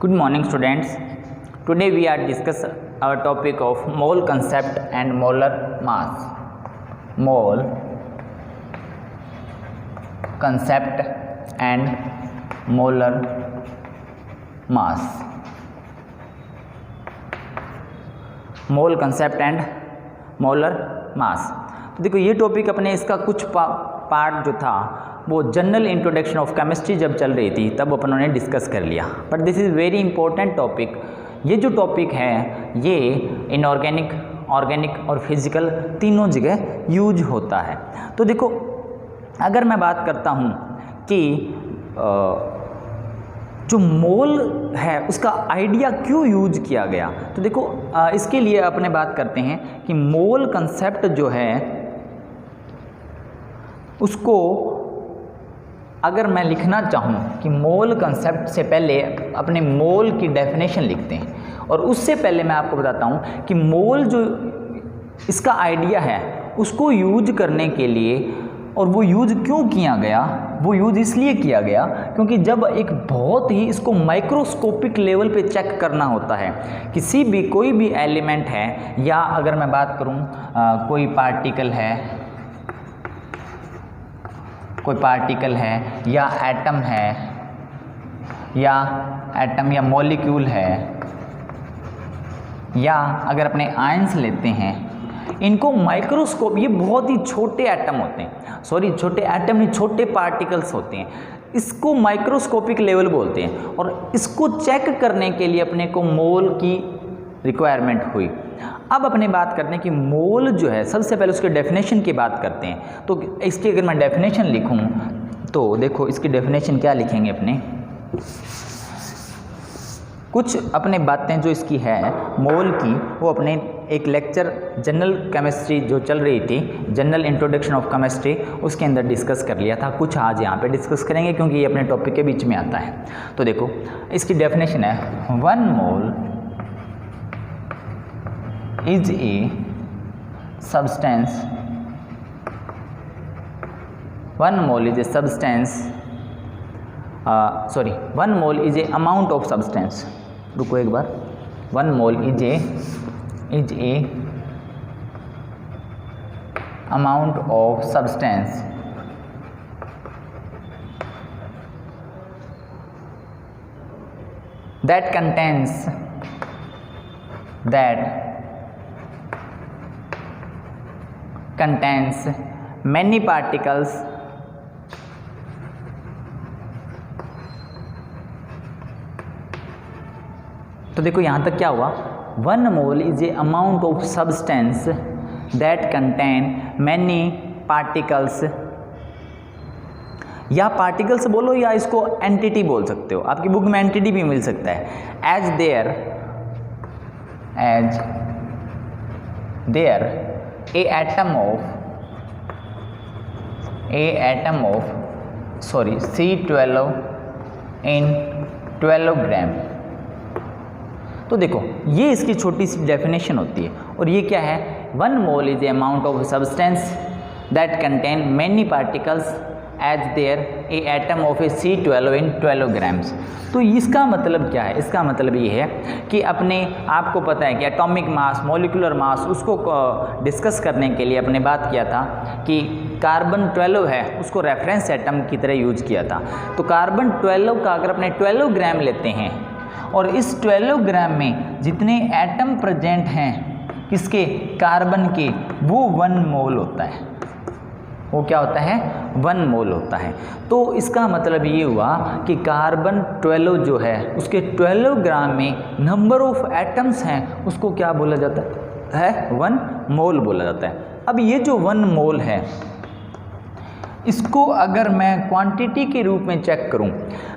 Good morning, students. Today we are discuss our topic of mole concept and molar mass. Mole concept and molar mass. Mole concept and molar mass. तो देखो ये topic अपने इसका कुछ part जो था वो जनरल इंट्रोडक्शन ऑफ केमिस्ट्री जब चल रही थी तब अपन ने डिस्कस कर लिया, but this is very important topic. ये जो टॉपिक है ये इनऑर्गेनिक, ऑर्गेनिक और फिजिकल तीनों जगह यूज होता है। तो देखो अगर मैं बात करता हूँ कि जो मोल है उसका आइडिया क्यों यूज किया गया, तो देखो इसके लिए अपने बात करते हैं कि मोल कंसेप्ट जो है उसको अगर मैं लिखना चाहूँ कि मोल कंसेप्ट से पहले अपने मोल की डेफिनेशन लिखते हैं, और उससे पहले मैं आपको बताता हूँ कि मोल जो इसका आइडिया है उसको यूज करने के लिए, और वो यूज क्यों किया गया, वो यूज इसलिए किया गया क्योंकि जब एक बहुत ही इसको माइक्रोस्कोपिक लेवल पे चेक करना होता है, किसी भी कोई भी एलिमेंट है, या अगर मैं बात करूँ कोई पार्टिकल है, कोई पार्टिकल है या एटम है या मॉलिक्यूल है, या अगर अपने आयंस लेते हैं, इनको माइक्रोस्कोप, ये बहुत ही छोटे एटम होते हैं, सॉरी छोटे एटम नहीं, छोटे पार्टिकल्स होते हैं, इसको माइक्रोस्कोपिक लेवल बोलते हैं, और इसको चेक करने के लिए अपने को मोल की रिक्वायरमेंट हुई। अब अपने बात करते हैं कि मोल जो है, सबसे पहले उसके डेफिनेशन की बात करते हैं। तो इसकी अगर मैं डेफिनेशन लिखूं तो देखो इसकी डेफिनेशन क्या लिखेंगे अपने, कुछ अपने बातें जो इसकी है मोल की वो अपने एक लेक्चर जनरल केमिस्ट्री जो चल रही थी, जनरल इंट्रोडक्शन ऑफ केमिस्ट्री, उसके अंदर डिस्कस कर लिया था, कुछ आज यहाँ पे डिस्कस करेंगे क्योंकि ये अपने टॉपिक के बीच में आता है। तो देखो इसकी डेफिनेशन है, one mole is a substance, one mole is a substance, one mole is a amount of substance, रुको एक बार, one mole is a amount of substance that contains many particles तो देखो यहाँ तक क्या हुआ, one mole is a amount of substance that contain many particles, या particles बोलो या इसको एंटिटी बोल सकते हो, आपकी बुक में एंटिटी भी मिल सकता है, as there a atom of C12 in 12 gram. तो देखो ये इसकी छोटी सी डेफिनेशन होती है, और ये क्या है, one mole is a amount of substance that contain many particles as there a atom of a C12 in 12 grams. तो इसका मतलब क्या है, इसका मतलब ये है कि अपने आपको पता है कि एटॉमिक मास, मॉलिक्यूलर मास, उसको डिस्कस करने के लिए अपने बात किया था कि कार्बन 12 है उसको रेफरेंस एटम की तरह यूज किया था। तो कार्बन 12 का अगर अपने 12 ग्राम लेते हैं, और इस 12 ग्राम में जितने एटम प्रेजेंट हैं किसके, कार्बन के, वो 1 मोल होता है, वो क्या होता है, 1 मोल होता है। तो इसका मतलब ये हुआ कि कार्बन 12 जो है उसके 12 ग्राम में नंबर ऑफ एटम्स हैं उसको क्या बोला जाता है, 1 मोल बोला जाता है। अब ये जो 1 मोल है इसको अगर मैं क्वांटिटी के रूप में चेक करूं,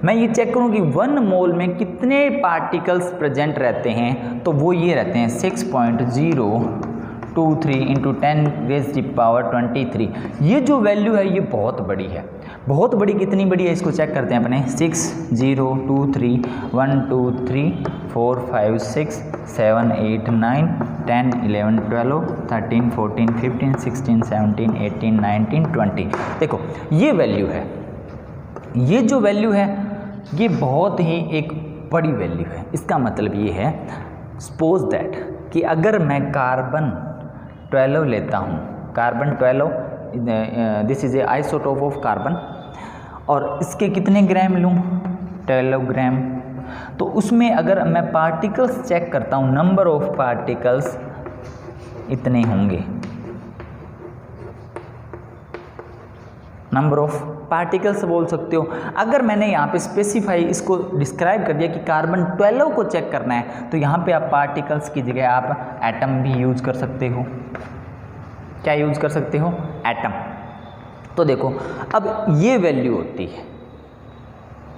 मैं ये चेक करूं कि 1 मोल में कितने पार्टिकल्स प्रेजेंट रहते हैं, तो वो ये रहते हैं 6.023 इंटू 10⁻23। ये जो वैल्यू है ये बहुत बड़ी है, बहुत बड़ी, कितनी बड़ी है इसको चेक करते हैं अपने, 6.023 1 2 3 4 5 6 7 8 9 10 11 12 13 14 15 16 17 18 19 20। देखो ये वैल्यू है, ये जो वैल्यू है ये बहुत ही एक बड़ी वैल्यू है। इसका मतलब ये है, सपोज दैट कि अगर मैं कार्बन 12 लेता हूँ, carbon 12 this is a isotope of carbon, और इसके कितने ग्राम लूँ, 12 ग्राम, तो उसमें अगर मैं पार्टिकल्स चेक करता हूँ, नंबर ऑफ पार्टिकल्स इतने होंगे, नंबर ऑफ पार्टिकल्स बोल सकते हो। अगर मैंने यहाँ पे स्पेसिफाई इसको डिस्क्राइब कर दिया कि कार्बन 12 को चेक करना है, तो यहाँ पे आप पार्टिकल्स की जगह आप एटम भी यूज कर सकते हो। क्या यूज कर सकते हो, एटम। तो देखो अब ये वैल्यू होती है,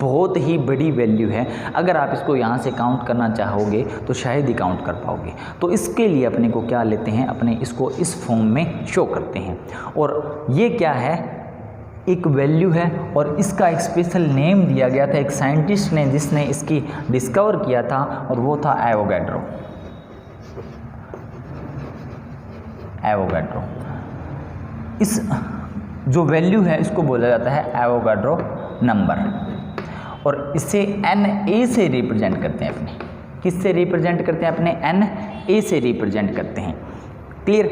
बहुत ही बड़ी वैल्यू है। अगर आप इसको यहाँ से काउंट करना चाहोगे तो शायद ही काउंट कर पाओगे। तो इसके लिए अपने को क्या लेते हैं, अपने इसको इस फॉर्म में शो करते हैं। और ये क्या है, एक वैल्यू है, और इसका एक स्पेशल नेम दिया गया था एक साइंटिस्ट ने जिसने इसकी डिस्कवर किया था, और वो था एवोगैड्रो। एवोगैड्रो, इस जो वैल्यू है इसको बोला जाता है एवोगैड्रो नंबर, और इसे Na से रिप्रेजेंट करते हैं अपने। किससे रिप्रेजेंट करते हैं, अपने Na से रिप्रेजेंट करते हैं। क्लियर।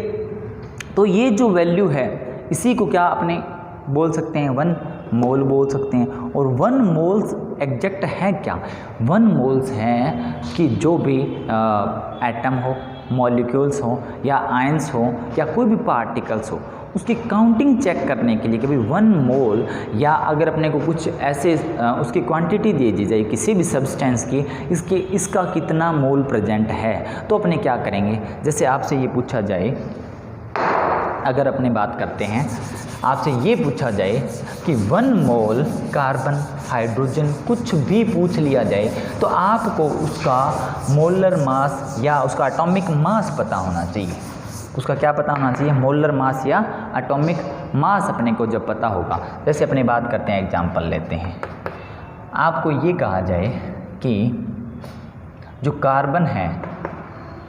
तो ये जो वैल्यू है इसी को क्या अपने बोल सकते हैं, 1 मोल बोल सकते हैं। और 1 मोल्स एग्जैक्ट है क्या, 1 मोल्स हैं कि जो भी एटम हो, मॉलिक्यूल्स हो, या आयंस हो, या कोई भी पार्टिकल्स हो, उसकी काउंटिंग चेक करने के लिए कभी 1 मोल, या अगर अपने को कुछ ऐसे उसकी क्वांटिटी दे दी जाए किसी भी सब्सटेंस की, इसका कितना मोल प्रेजेंट है, तो अपने क्या करेंगे, जैसे आपसे ये पूछा जाए, अगर अपने बात करते हैं, आपसे ये पूछा जाए कि 1 मोल कार्बन, हाइड्रोजन, कुछ भी पूछ लिया जाए, तो आपको उसका मोलर मास या उसका एटॉमिक मास पता होना चाहिए। उसका क्या पता होना चाहिए, मोलर मास या एटॉमिक मास अपने को जब पता होगा। जैसे अपनी बात करते हैं, एग्जांपल लेते हैं, आपको ये कहा जाए कि जो कार्बन है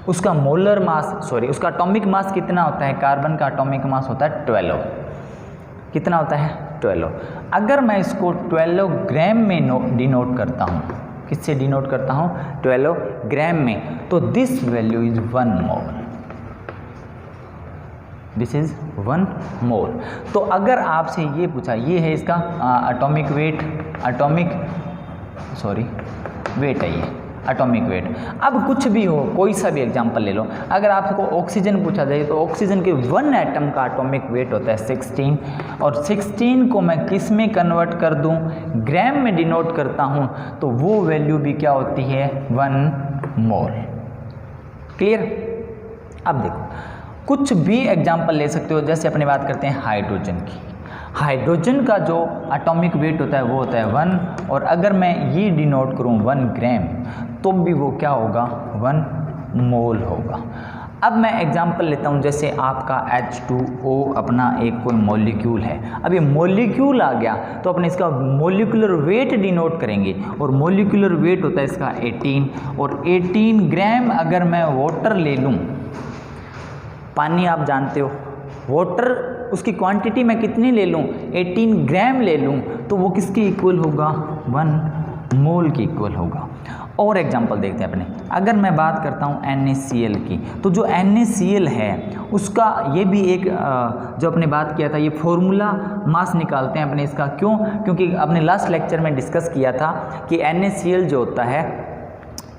उसका मोलर मास, उसका एटॉमिक मास कितना होता है, कार्बन का एटॉमिक मास होता है 12। कितना होता है, 12। अगर मैं इसको 12 ग्राम में डिनोट करता हूँ, किससे डिनोट करता हूँ, 12 ग्राम में, तो this value is 1 mole. This is 1 मोल। तो अगर आपसे ये पूछा, ये है इसका एटॉमिक वेट, वेट है ये एटॉमिक वेट। अब कुछ भी हो, कोई सा भी एग्जांपल ले लो, अगर आपको ऑक्सीजन पूछा जाए तो ऑक्सीजन के 1 एटम का एटॉमिक वेट होता है 16, और 16 को मैं किस में कन्वर्ट कर दूं, ग्राम में डिनोट करता हूं, तो वो वैल्यू भी क्या होती है, 1 मोल। क्लियर। अब देखो कुछ भी एग्जांपल ले सकते हो, जैसे अपनी बात करते हैं हाइड्रोजन की। हाइड्रोजन का जो एटॉमिक वेट होता है वो होता है 1, और अगर मैं ये डिनोट करूँ 1 ग्राम, तो भी वो क्या होगा, 1 मोल होगा। अब मैं एग्जांपल लेता हूँ, जैसे आपका H2O अपना एक कोई मॉलिक्यूल है। अब ये मॉलिक्यूल आ गया तो अपने इसका मॉलिक्यूलर वेट डिनोट करेंगे, और मॉलिक्यूलर वेट होता है इसका 18, और 18 ग्राम अगर मैं वाटर ले लूँ, पानी आप जानते हो, वाटर उसकी क्वांटिटी मैं कितनी ले लूँ, 18 ग्राम ले लूँ, तो वो किसके इक्वल होगा, 1 मोल के इक्वल होगा। और एग्जांपल देखते हैं अपने, अगर मैं बात करता हूँ NaCl की, तो जो NaCl है उसका ये भी एक जो अपने बात किया था, ये फॉर्मूला मास निकालते हैं अपने इसका। क्यों, क्योंकि अपने लास्ट लेक्चर में डिस्कस किया था कि NaCl जो होता है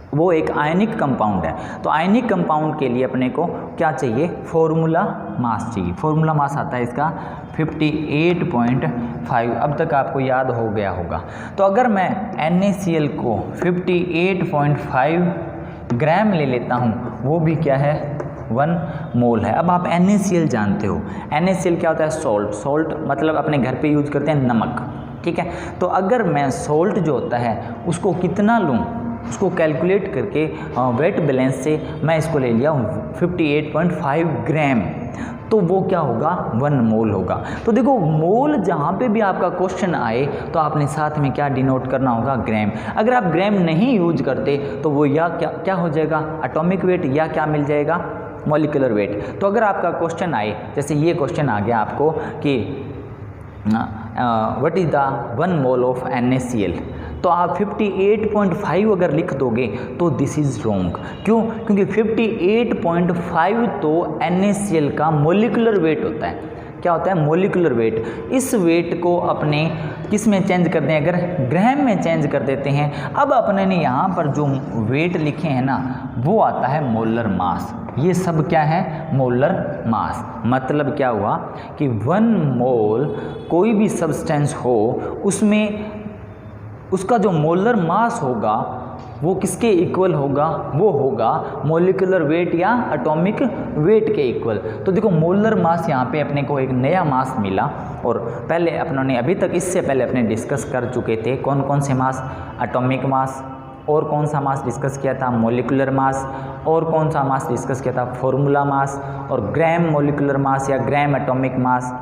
वो एक आयनिक कंपाउंड है। तो आयनिक कंपाउंड के लिए अपने को क्या चाहिए, फॉर्मूला मास चाहिए। फॉर्मूला मास आता है इसका 58.5। अब तक आपको याद हो गया होगा। तो अगर मैं NaCl को 58.5 ग्राम ले लेता हूँ, वो भी क्या है, 1 मोल है। अब आप NaCl जानते हो, NaCl क्या होता है, सॉल्ट मतलब अपने घर पे यूज करते हैं नमक, ठीक है। तो अगर मैं सॉल्ट जो होता है उसको कितना लूँ, उसको कैलकुलेट करके वेट बैलेंस से मैं इसको ले लिया 58.5 ग्राम, तो वो क्या होगा, 1 मोल होगा। तो देखो मोल जहाँ पे भी आपका क्वेश्चन आए तो आपने साथ में क्या डिनोट करना होगा, ग्राम। अगर आप ग्राम नहीं यूज करते तो वो या क्या हो जाएगा, एटॉमिक वेट, या क्या मिल जाएगा, मॉलिक्यूलर वेट। तो अगर आपका क्वेश्चन आए, जैसे ये क्वेश्चन आ गया आपको कि what is the 1 mole of NaCl, तो आप 58.5 अगर लिख दोगे तो दिस इज़ रॉन्ग। क्यों? क्योंकि 58.5 तो NaCl का मोलिकुलर वेट होता है। क्या होता है? Molecular weight. इस वेट को अपने किस में चेंज कर दें? अगर ग्राम में चेंज कर देते हैं। अब अपने ने यहाँ पर जो वेट लिखे हैं ना, वो आता है मोलर मास। ये सब क्या है? Molar mass. मतलब क्या हुआ कि 1 मोल कोई भी सब्सटेंस हो, उसमें उसका जो मोलर मास होगा वो किसके इक्वल होगा? वो होगा मोलिकुलर वेट या एटॉमिक वेट के इक्वल। तो देखो मोलर मास यहाँ पे अपने को एक नया मास मिला, और पहले अपनों ने अभी तक इससे पहले अपने डिस्कस कर चुके थे कौन कौन से मास? एटॉमिक मास, और कौन सा मास डिस्कस किया था? मोलिकुलर मास, और कौन सा मास डिस्कस किया था? फॉर्मूला मास, और ग्राम मोलिकुलर मास या ग्राम एटॉमिक मास।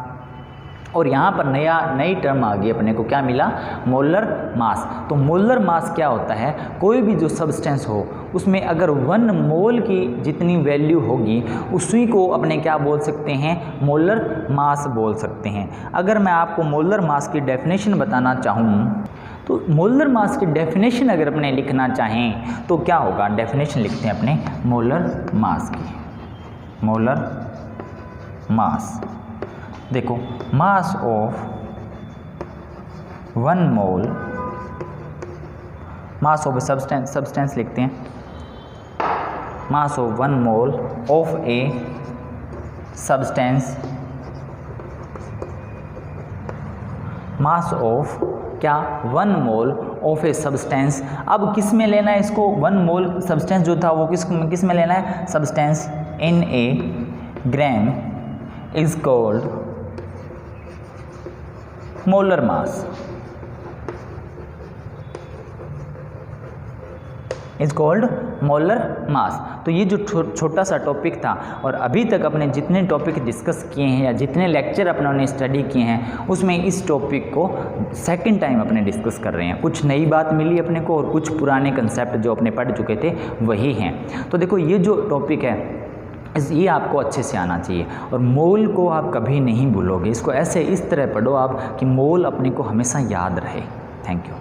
और यहाँ पर नई टर्म आ गई अपने को, क्या मिला? Molar mass. तो मोलर मास क्या होता है? कोई भी जो सब्सटेंस हो उसमें अगर 1 मोल की जितनी वैल्यू होगी उसी को अपने क्या बोल सकते हैं? मोलर मास बोल सकते हैं। अगर मैं आपको मोलर मास की डेफिनेशन बताना चाहूँ तो मोलर मास की डेफिनेशन अगर अपने लिखना चाहें तो क्या होगा? डेफिनेशन लिखते हैं अपने मोलर मास की। मोलर मास, देखो mass of 1 mole, mass of substance लिखते हैं, mass of 1 mole of a substance, mass of क्या? 1 मोल ऑफ ए सब्सटेंस। अब किस में लेना है इसको? 1 मोल सब्सटेंस जो था वो किस में लेना है? Substance in A gram is called molar mass, is called molar mass. तो ये जो छोटा सा टॉपिक था, और अभी तक अपने जितने टॉपिक डिस्कस किए हैं या जितने लेक्चर अपनों ने स्टडी किए हैं उसमें इस टॉपिक को सेकंड टाइम अपने डिस्कस कर रहे हैं। कुछ नई बात मिली अपने को और कुछ पुराने कंसेप्ट जो अपने पढ़ चुके थे वही हैं। तो देखो ये जो टॉपिक है ये आपको अच्छे से आना चाहिए, और मोल को आप कभी नहीं भूलोगे। इसको ऐसे इस तरह पढ़ो आप कि मोल अपने को हमेशा याद रहे। Thank you.